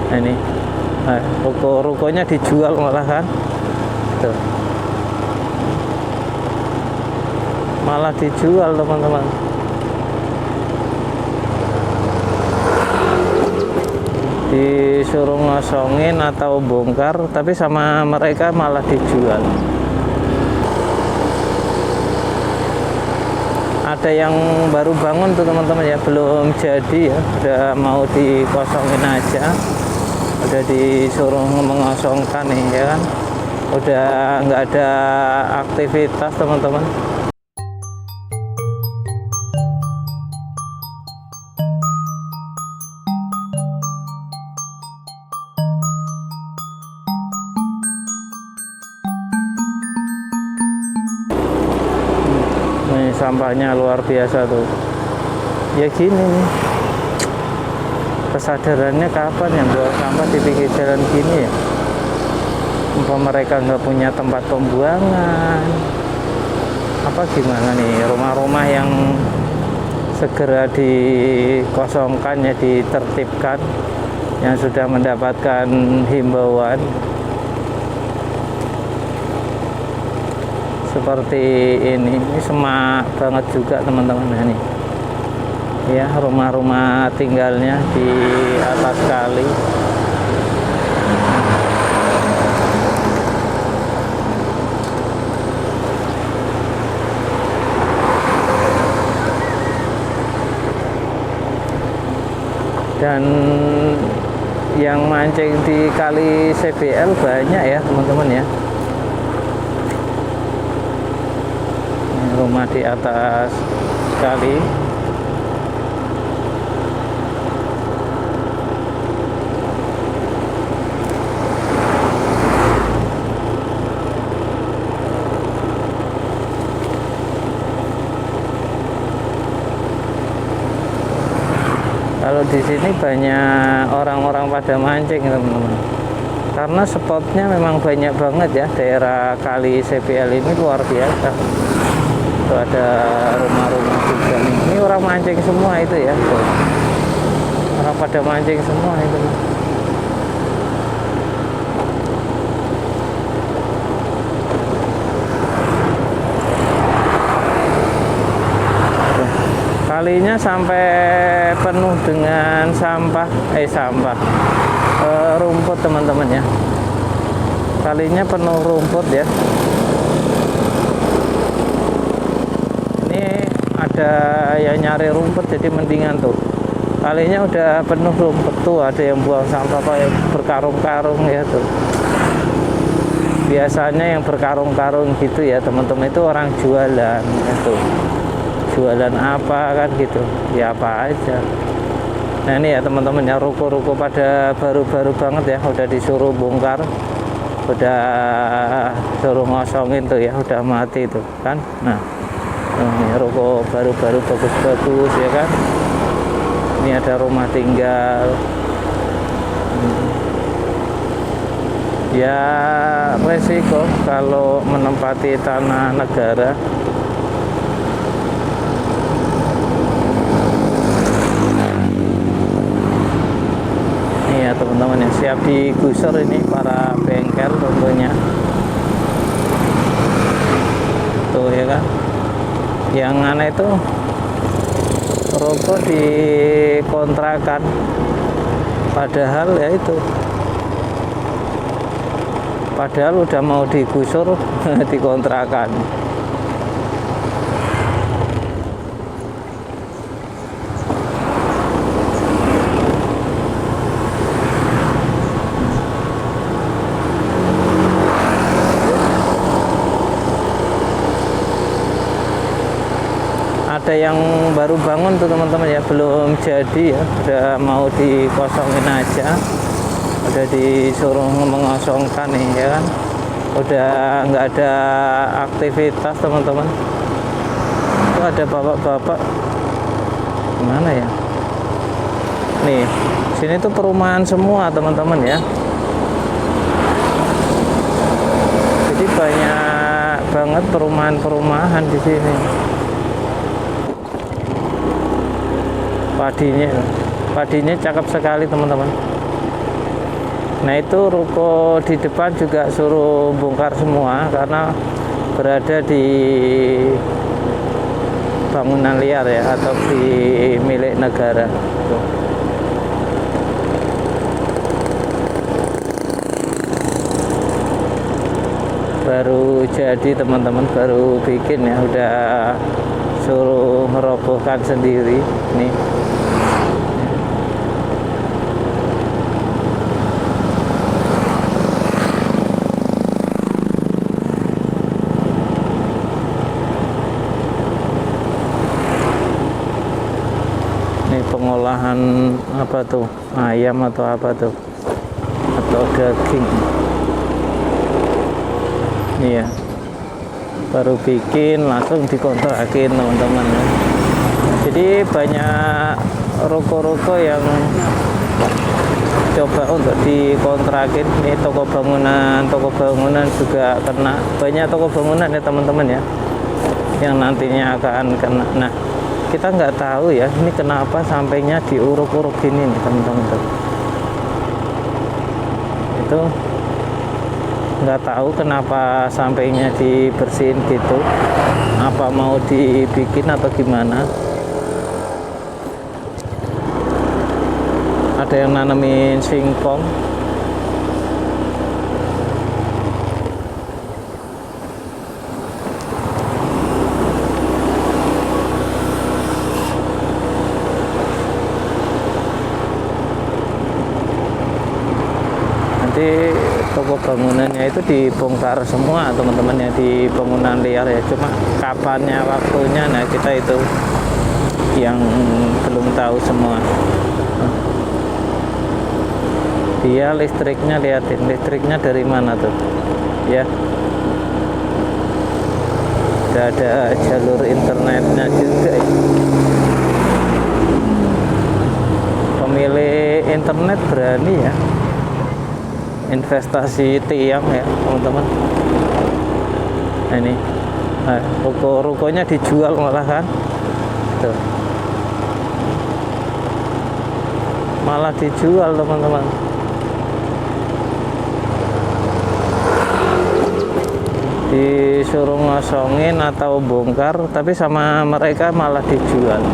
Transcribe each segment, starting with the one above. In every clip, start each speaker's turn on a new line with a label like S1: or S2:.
S1: Nah, ini ruko-rukonya dijual malah kan tuh, malah dijual teman-teman. Disuruh ngosongin atau bongkar, tapi sama mereka malah dijual. Ada yang baru bangun tuh teman-teman ya, belum jadi ya, udah mau dikosongin aja, udah disuruh mengosongkan nih ya kan, udah nggak ada aktivitas teman-teman. Sampahnya luar biasa tuh ya. Gini nih, kesadarannya kapan yang buang sampah di pinggir jalan gini ya? Apa mereka nggak punya tempat pembuangan apa gimana nih? Rumah-rumah yang segera dikosongkan ya, ditertibkan, yang sudah mendapatkan himbauan seperti ini semak banget juga teman-teman. Nah, nih ya, rumah-rumah tinggalnya di atas kali. Dan yang mancing di kali CBL banyak ya teman-teman ya. Rumah di atas kali. Kalau di sini banyak orang-orang pada mancing teman-teman, karena spotnya memang banyak banget ya. Daerah kali CBL ini luar biasa. Tuh ada rumah-rumah juga nih. Ini orang mancing semua itu ya. Tuh. Orang pada mancing semua itu. Tuh. Kalinya sampai penuh dengan rumput teman-teman ya. Kalinya penuh rumput ya. Ada yang nyari rumput, jadi mendingan tuh. Kalinya udah penuh rumput tuh, ada yang buang sampah kayak berkarung-karung ya tuh. Biasanya yang berkarung-karung gitu ya teman-teman, itu orang jualan itu. Jualan apa kan gitu, ya apa aja. Nah ini ya teman-teman ya, ruko-ruko pada baru-baru banget ya, udah disuruh bongkar, udah suruh ngosongin tuh ya, udah mati tuh kan. Nah ini ruko baru-baru bagus-bagus ya kan. Ini ada rumah tinggal. Ya resiko kalau menempati tanah negara. Ini ya teman-teman yang siap digusur ini para bengkel tentunya. Tuh ya kan. Yang aneh itu ruko dikontrakan, padahal ya itu, padahal udah mau digusur dikontrakan. Ada yang baru bangun tuh teman-teman ya, belum jadi ya, udah mau dikosongin aja, udah disuruh mengosongkan nih ya kan, udah nggak ada aktivitas teman-teman. Itu ada bapak-bapak gimana ya, nih sini tuh perumahan semua teman-teman ya, jadi banyak banget perumahan-perumahan di sini. Padinya cakep sekali teman-teman. Nah itu ruko di depan juga suruh bongkar semua karena berada di bangunan liar ya, atau di milik negara. Tuh. Baru jadi teman-teman, baru bikin ya, udah suruh merobohkan sendiri nih. Pengolahan apa tuh, ayam atau apa tuh, atau daging. Iya, baru bikin langsung dikontrakin teman-teman. Jadi banyak ruko-ruko yang coba untuk dikontrakin. Ini toko bangunan juga kena, banyak toko bangunan ya teman-teman ya, yang nantinya akan kena. Nah kita nggak tahu ya ini kenapa sampainya diuruk-uruk gini nih teman-teman. Itu nggak tahu kenapa sampainya dibersihin gitu, apa mau dibikin atau gimana. Ada yang nanemin singkong. Toko bangunannya itu dibongkar semua teman-teman ya, di bangunan liar ya, cuma kapannya waktunya, nah kita itu yang belum tahu semua. Dia listriknya, liatin listriknya dari mana tuh ya, udah ada jalur internetnya juga ya. Pemilik internet berani ya investasi tiang ya teman-teman. Nah, ini ruko-rukonya dijual malah kan tuh, malah dijual teman-teman. Disuruh ngosongin atau bongkar, tapi sama mereka malah dijual.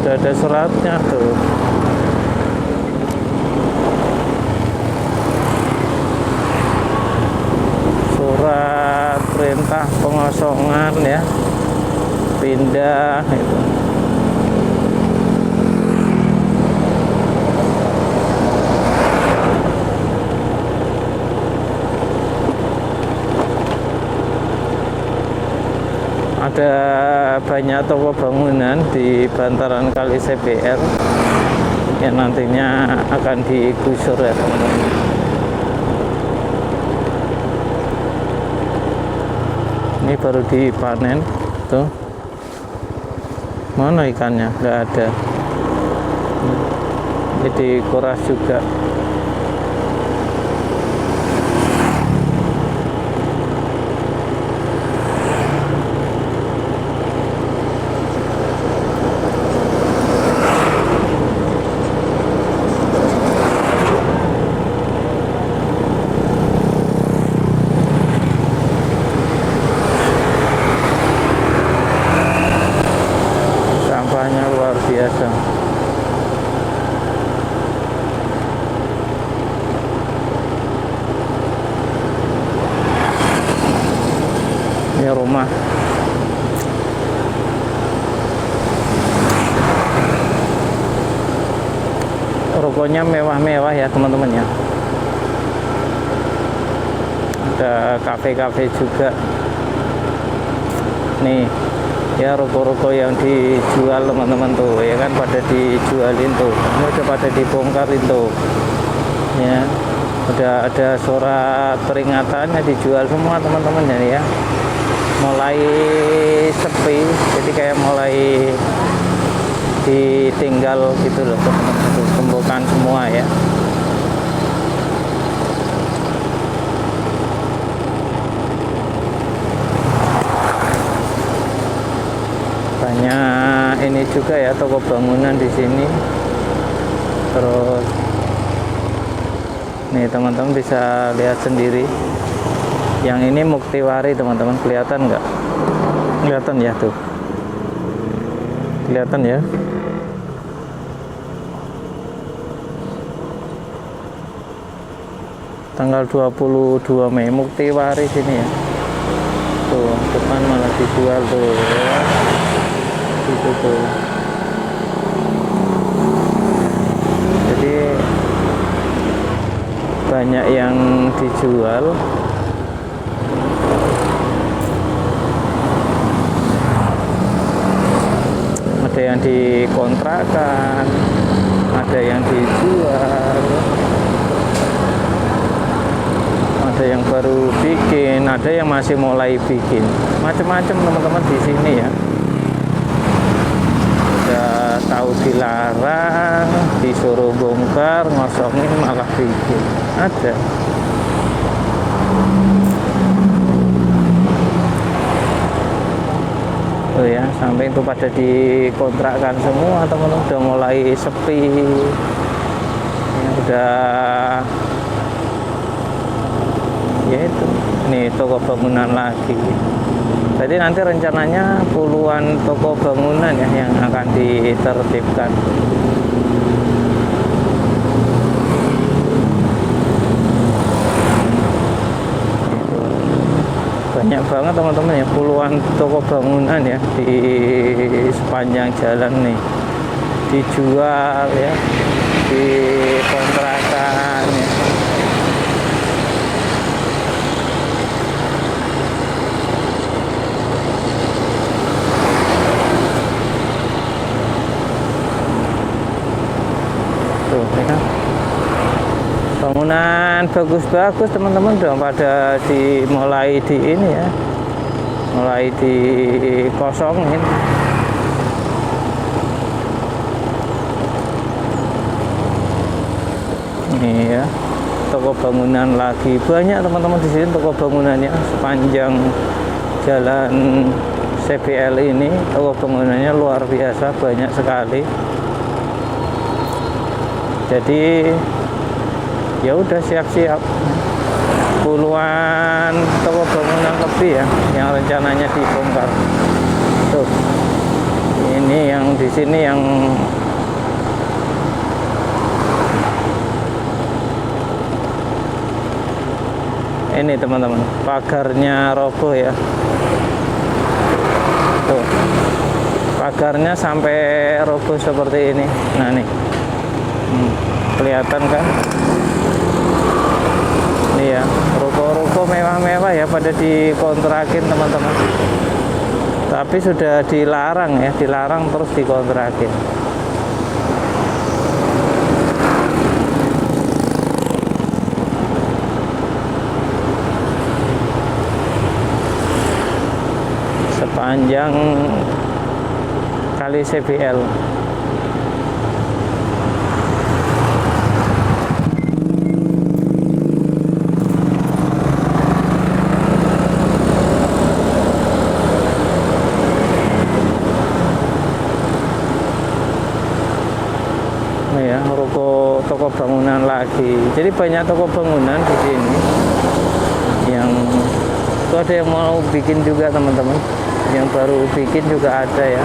S1: Udah ada suratnya tuh. Surat perintah pengosongan ya, pindah itu. Ada banyak toko bangunan di bantaran Kali CPR yang nantinya akan digusur ya teman-teman. Ini baru dipanen tuh. Mana ikannya? Nggak ada. Ini dikuras juga. Luar biasa. Ini rumah. Rukonya mewah-mewah ya teman-teman ya. Ada kafe-kafe juga. Nih ya, ruko-ruko yang dijual teman-teman tuh ya kan, pada dijualin tuh, ini udah pada dibongkarin tuh ya, udah ada surat peringatannya, dijual semua teman-teman ya. Mulai sepi, jadi kayak mulai ditinggal gitu loh teman-teman tuh, pembukaan semua ya. juga ya, toko bangunan di sini. Terus nih teman-teman bisa lihat sendiri. Yang ini Muktiwari teman-teman, kelihatan nggak? Kelihatan ya tuh. Kelihatan ya. Tanggal 22 Mei Muktiwari sini ya. Tuh, depan malah dijual tuh ya. Itu tuh. Jadi banyak yang dijual. Ada yang dikontrakan, ada yang dijual, ada yang baru bikin, ada yang masih mulai bikin, macam-macam teman-teman di sini ya. Udah tahu dilarang, disuruh bongkar, ngosongin malah bikin, ada. Oh ya, sampai itu pada dikontrakkan semua teman-teman, udah mulai sepi ya, udah ya itu. Ini toko bangunan lagi. Jadi nanti rencananya puluhan toko bangunan ya yang akan ditertibkan. Banyak banget teman-teman ya, puluhan toko bangunan ya di sepanjang jalan nih, dijual ya, dikontrakan ya. Tuh ya kan, bangunan bagus-bagus teman-teman, udah pada dimulai di ini ya, mulai dikosongin. Ini ya, toko bangunan lagi banyak teman-teman di sini, toko bangunannya sepanjang jalan CBL ini, toko bangunannya luar biasa, banyak sekali. Jadi ya udah siap-siap, puluhan toko bangunan lebih ya yang rencananya dibongkar. Tuh, ini yang di sini yang ini teman-teman, pagarnya roboh ya. Tuh, pagarnya sampai roboh seperti ini. Nah nih, kelihatan kan? Ini ya, ruko-ruko mewah-mewah ya pada dikontrakin teman-teman. Tapi sudah dilarang ya, dilarang terus dikontrakin. Sepanjang kali CBL. Ya, ruko toko bangunan lagi. Jadi banyak toko bangunan di sini yang itu, ada yang mau bikin juga teman-teman, yang baru bikin juga ada ya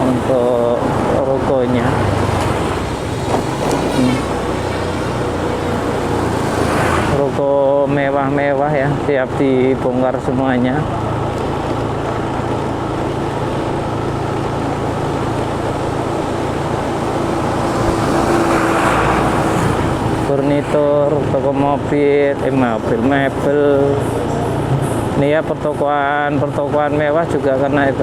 S1: untuk rukonya. Ruko mewah-mewah ya, siap dibongkar semuanya. Furnitur, toko mobil, mebel. Ini ya, pertokoan mewah juga karena itu.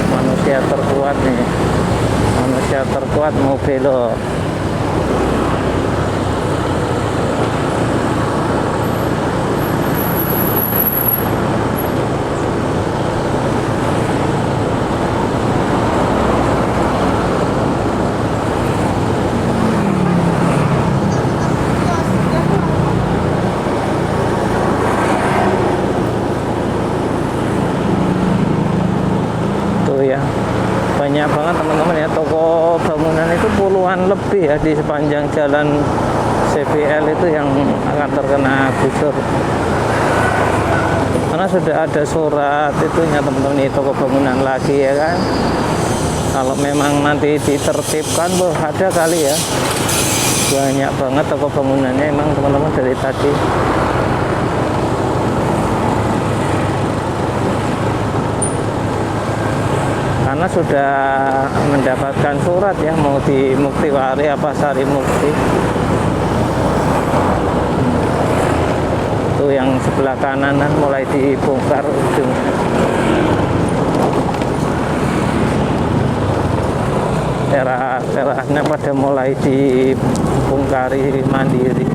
S1: Manusia terkuat nih, manusia terkuat mau belok. lebih ya di sepanjang jalan CPL itu yang akan terkena gusur. Karena sudah ada surat itunya teman-teman, ini toko bangunan lagi ya kan. Kalau memang nanti ditertibkan, ada kali ya. Banyak banget toko bangunannya emang teman-teman dari tadi. Karena sudah mendapatkan surat ya, mau di Muktiwari apa Sari Mukti. Itu yang sebelah kanan mulai dibongkar ujungnya. Teras-terasnya pada mulai dibongkari mandiri.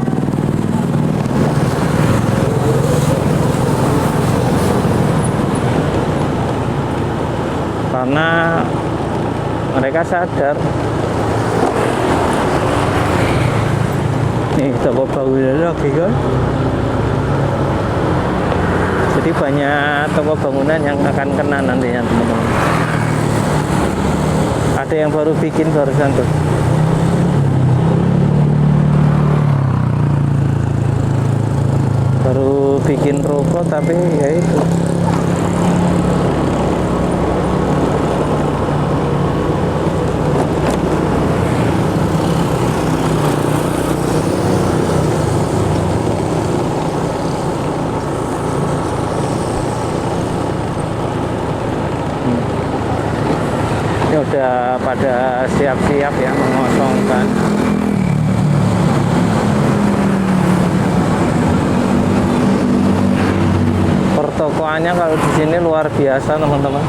S1: Karena mereka sadar nih toko bangunan lagi kan. Jadi banyak toko bangunan yang akan kena nantinya teman-teman. Ada yang baru bikin barusan tuh. Baru bikin ruko tapi ya itu. Udah pada siap-siap ya mengosongkan. Pertokoannya kalau di sini luar biasa teman-teman.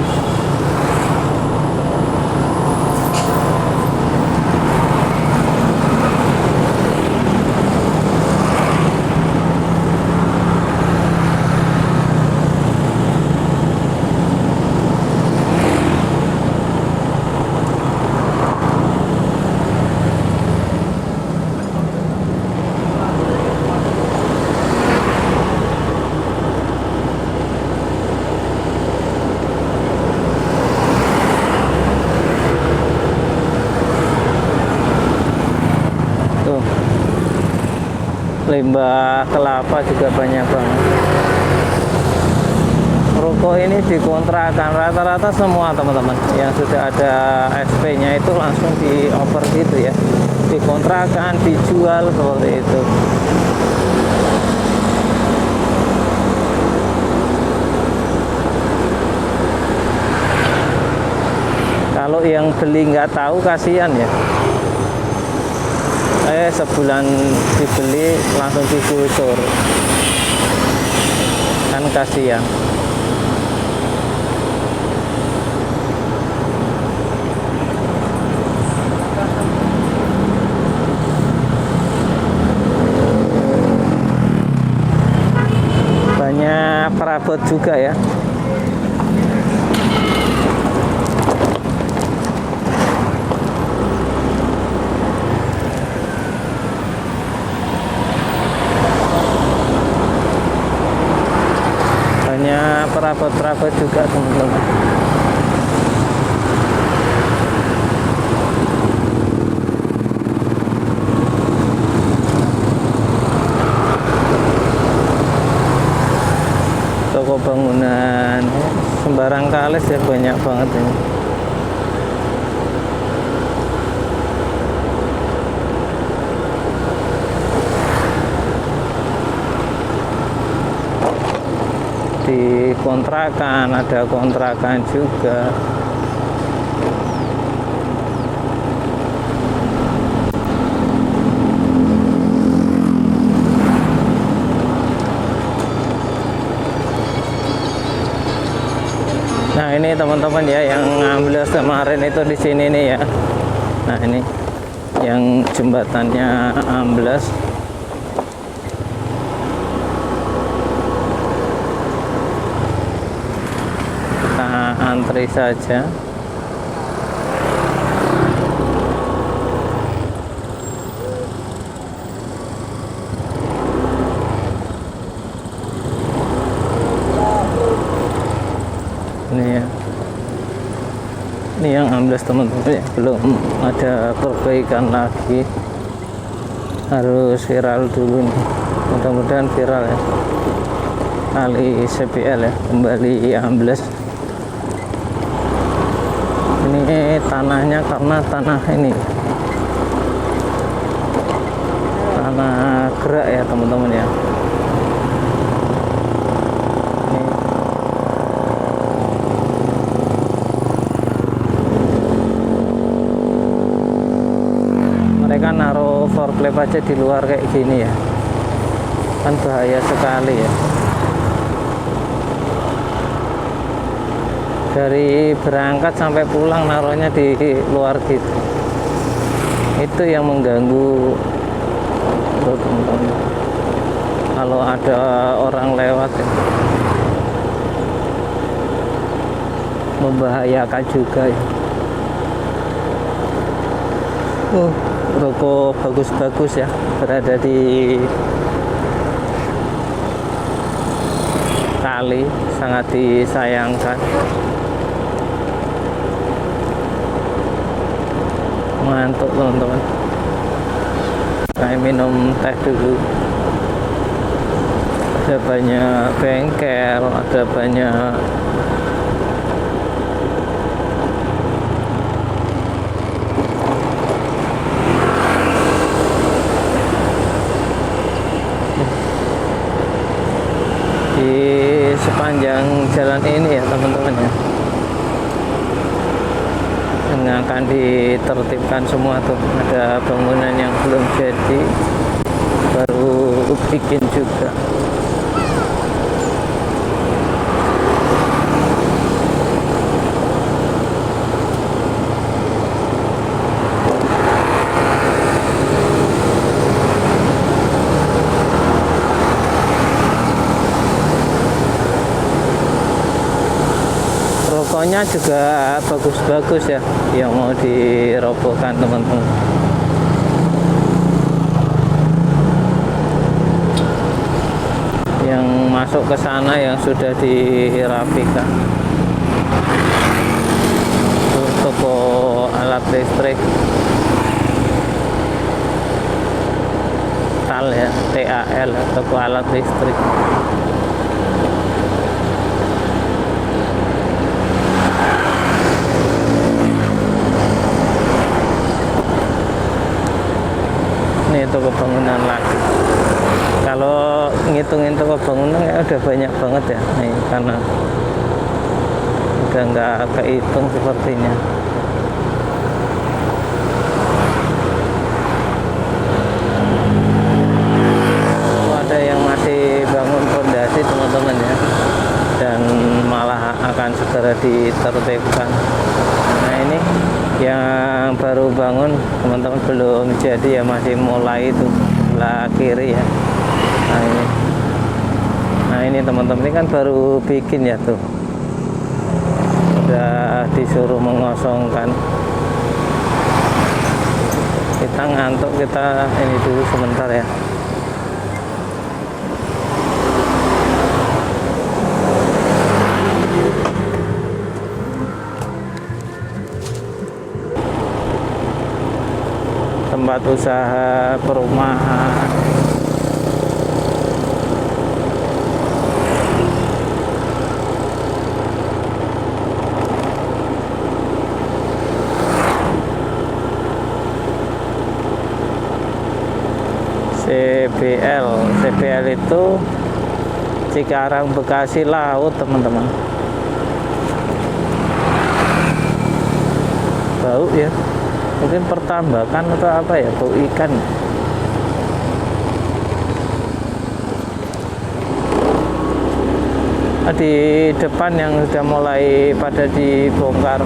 S1: Limbah kelapa juga banyak banget. Ruko ini dikontrakan rata-rata semua teman-teman. Yang sudah ada SP-nya itu langsung dioper gitu ya. Dikontrakan, dijual seperti itu. Kalau yang beli nggak tahu kasihan ya. Sebulan dibeli langsung digusur, kan kasihan. Banyak perabot juga ya. Perabot-perabot juga teman-teman. Toko bangunan sembarang kali ya, banyak banget ini. Di kontrakan, ada kontrakan juga. Nah ini teman-teman ya, yang ambles kemarin itu di sini nih ya. Nah ini yang jembatannya ambles. Antri saja. Ini ya. Ini yang ambles teman-teman ya, belum ada perbaikan lagi, harus viral dulu nih, mudah-mudahan viral ya. Kali CPL ya, kembali ambles. Ini tanahnya karena tanah ini tanah gerak ya teman-teman ya. Mereka naruh forklift aja di luar kayak gini ya, kan bahaya sekali ya. Dari berangkat sampai pulang naruhnya di luar gitu, itu yang mengganggu tuh teman-teman. Kalau ada orang lewat ya, membahayakan juga ya. Ruko bagus-bagus ya, berada di kali, sangat disayangkan. Ngantuk teman-teman, saya minum teh dulu. Ada banyak bengkel, ada banyak di sepanjang jalan ini ya teman-teman ya, yang akan ditertibkan semua tuh. Ada bangunan yang belum jadi, baru bikin juga. Rukonya juga bagus-bagus ya, yang mau dirobohkan teman-teman. Yang masuk ke sana yang sudah dirapikan. Toko alat listrik TAL ya, TAL, toko alat listrik. Toko bangunan lagi. Kalau ngitungin toko bangunan ya udah banyak banget ya nih, karena udah nggak kehitung sepertinya. Ada yang masih bangun fondasi teman-teman ya, dan malah akan segera ditertibkan. Nah ini yang baru bangun teman-teman, belum jadi ya, masih mulai itu sebelah kiri ya. Nah ini teman-teman, ini kan baru bikin ya tuh, udah disuruh mengosongkan. Kita ngantuk, kita ini dulu sebentar ya. Tempat usaha perumahan. CBL itu Cikarang Bekasi Laut teman-teman. Bau ya, mungkin pertambakan atau apa ya, bau ikan. Di depan yang sudah mulai pada dibongkar.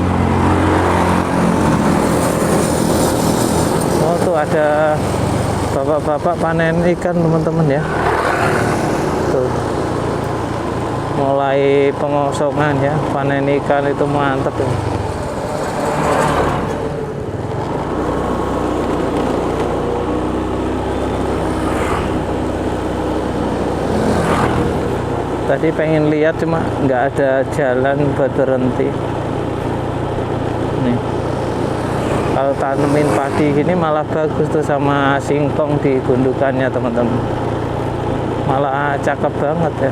S1: Oh tuh ada bapak-bapak panen ikan teman-teman ya. Tuh mulai pengosongan ya, panen ikan itu mantap ya. Tadi pengen lihat cuma nggak ada jalan buat berhenti. nih. Kalau tanemin padi gini malah bagus tuh sama singkong di gundukannya teman-teman, malah cakep banget ya.